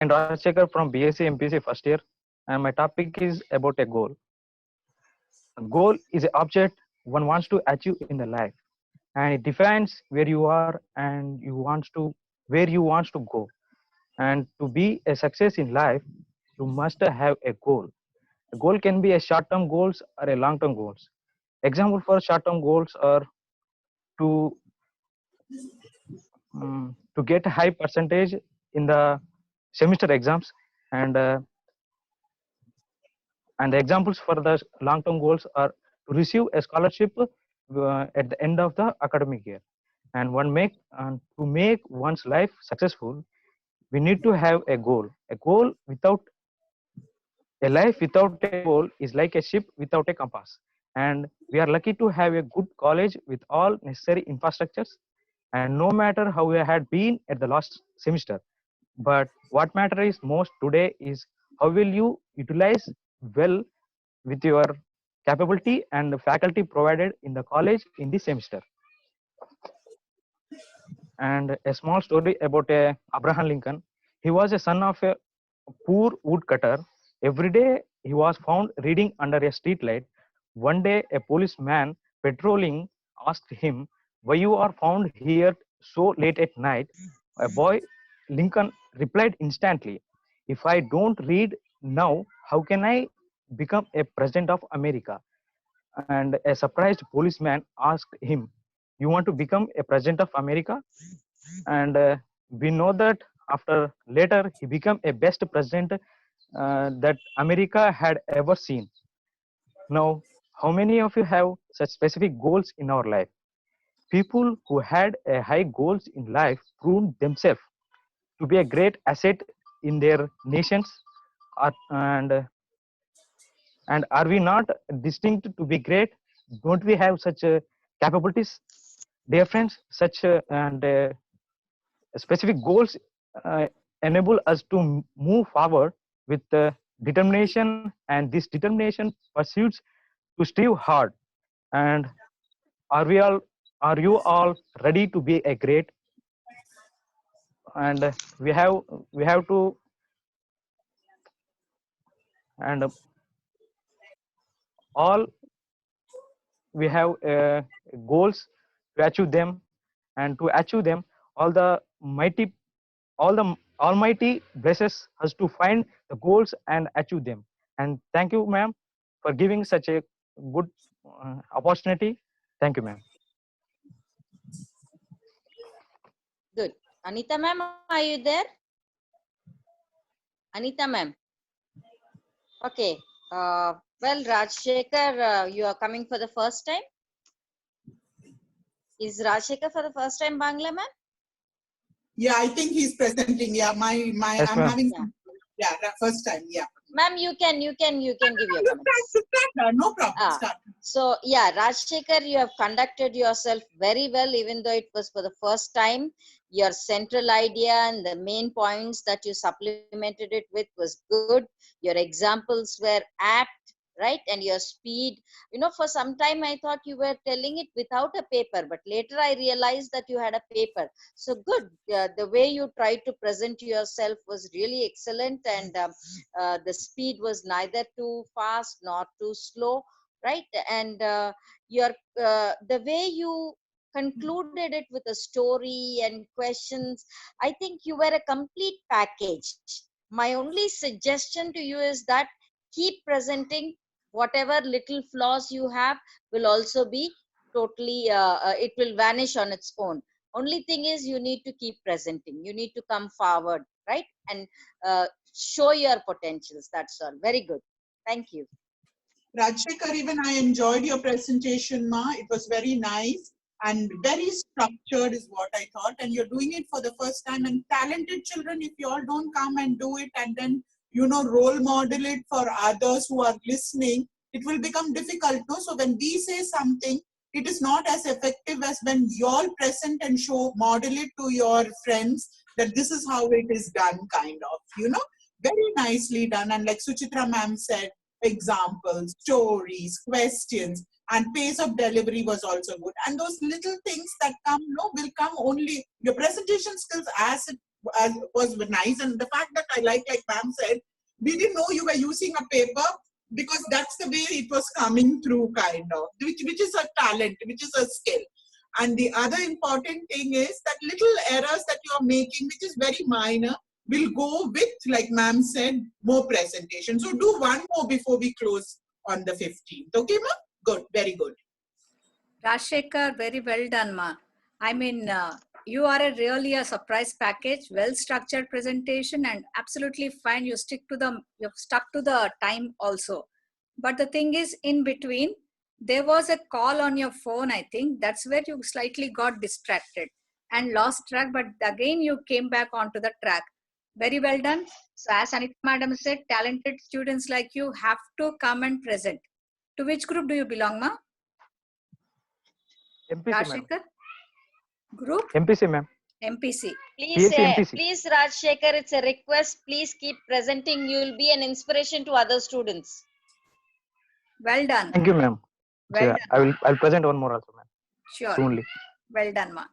And Rajshekar from BSc MPC first year, and my topic is about a goal. A goal is an object one wants to achieve in the life, and it defines where you are and you want to where you want to go. And to be a success in life, you must have a goal. A goal can be a short-term goals or a long-term goals. Example for short-term goals are to to get a high percentage in the semester exams, and and the examples for the long-term goals are to receive a scholarship at the end of the academic year. And to make one's life successful, we need to have a goal. A life without a goal is like a ship without a compass. And we are lucky to have a good college with all necessary infrastructures. And no matter how we had been at the last semester, but what matters is most today is how will you utilize well with your capability and the faculty provided in the college in this semester. And a small story about Abraham Lincoln. He was a son of a poor woodcutter. Every day he was found reading under a street light. One day a policeman patrolling asked him, "Why you are found here so late at night?" A boy Lincoln replied instantly, "If I don't read now, how can I become a president of America?" And a surprised policeman asked him, "You want to become a president of America?" And we know that after later he became a best president that America had ever seen. Now, how many of you have such specific goals in our life? People who had a high goals in life proved themselves to be a great asset in their nations. Are- and and are we not distinct to be great? Don't we have such capabilities, dear friends? Such and specific goals uh, enable us to move forward with determination, and this determination pursues to strive hard. And are we all are you all ready to be a great? And we have to, and all we have goals to achieve them, and to achieve them, all the mighty all the almighty blesses us to find the goals and achieve them. And thank you, ma'am, for giving such a good opportunity. Thank you, ma'am. Good. Anita ma'am, are you there? Anita ma'am. Okay. Well, Rajshekar, you are coming for the first time. Is Rajshekar for the first time Bangla ma'am? Yeah, I think he's presenting. Yeah, Yes, I'm ma'am. having first time. Yeah. Ma'am, you can give your comments. No problem. Start. So yeah, Rajshekar, you have conducted yourself very well, even though it was for the first time. Your central idea and the main points that you supplemented it with was good. Your examples were apt, right? And your speed, for some time I thought you were telling it without a paper, but later I realized that you had a paper. So good. The way you tried to present yourself was really excellent, and the speed was neither too fast nor too slow, right? And the way you concluded it with a story and questions, I think you were a complete package. My only suggestion to you is that keep presenting. Whatever little flaws you have will also be totally it will vanish on its own. Only thing is you need to keep presenting, you need to come forward, right? And show your potentials. That's all. Very good. Thank you. Rajshekar, even I enjoyed your presentation, Ma. It was very nice and very structured is what I thought. And you're doing it for the first time. And talented children, if you all don't come and do it and then, role model it for others who are listening, it will become difficult. No? So when we say something, it is not as effective as when you all present and model it to your friends that this is how it is done, kind of, very nicely done. And like Suchitra ma'am said, examples, stories, questions, and pace of delivery was also good. And those little things that come, will come only, your presentation skills as was nice. And the fact that I like ma'am said, we didn't know you were using a paper because that's the way it was coming through, kind of, which is a talent, which is a skill. And the other important thing is that little errors that you are making, which is very minor, will go with, like ma'am said, more presentation. So do one more before we close on the 15th. Okay, ma'am? Good, very good. Rajshekhar, very well done, ma. I mean, you are really a surprise package, well-structured presentation, and absolutely fine. You've stuck to the time also. But the thing is, in between, there was a call on your phone, I think. That's where you slightly got distracted and lost track. But again, you came back onto the track. Very well done. So as Anita madam said, talented students like you have to come and present. To which group do you belong, ma? MPC, ma'am. Rajshekhar? Group? MPC, ma'am. MPC. Please, MPC. please, Rajshekhar, it's a request. Please keep presenting. You will be an inspiration to other students. Well done. Thank you, ma'am. Well So, done. I'll present one more also, ma'am. Sure. Soonly. Well done, ma.